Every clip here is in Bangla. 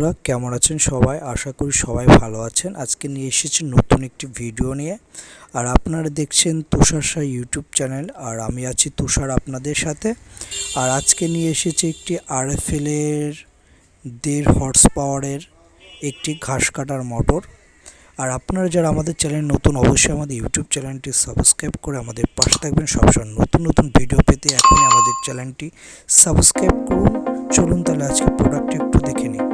বন্ধুরা কেমন আছেন সবাই? আশা করি সবাই ভালো আছেন। আজকে নিয়ে এসেছি নতুন একটি ভিডিও নিয়ে। আর আপনারা দেখছেন তুষার সাহা ইউটিউব চ্যানেল, আর আমি আছি তুষার আপনাদের সাথে। আর আজকে নিয়ে এসেছি একটি RFL এর 1.5 হর্স পাওয়ারের একটি ঘাস কাটার মোটর। আর আপনারা যারা আমাদের চ্যানেল নতুন, অবশ্যই আমাদের ইউটিউব চ্যানেলটি সাবস্ক্রাইব করে আমাদের পাশে থাকবেন। সবসময় নতুন নতুন ভিডিও পেতে এখনই আমাদের চ্যানেলটি সাবস্ক্রাইব করুন। চলুন তাহলে আজকে প্রোডাক্টটি একটু দেখে নিই।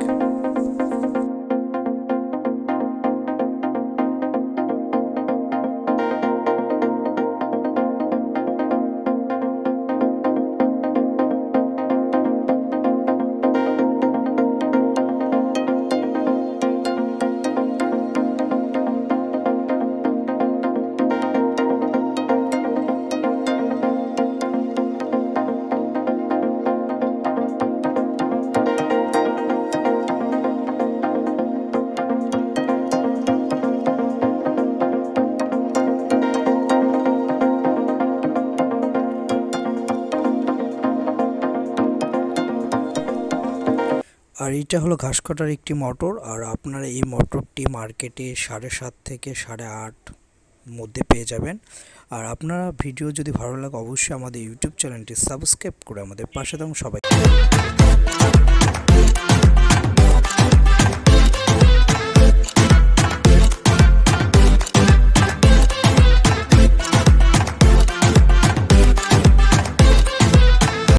আর এটা হলো ঘাস কাটার একটি মোটর। আর আপনারা এই মোটরটি মার্কেটে 7.5 থেকে 8.5 মধ্যে পেয়ে যাবেন। আর আপনারা ভিডিও যদি ভালো লাগে অবশ্যই আমাদের ইউটিউব চ্যানেলটি সাবস্ক্রাইব করে আমাদের পাশে থাকুন। সবাই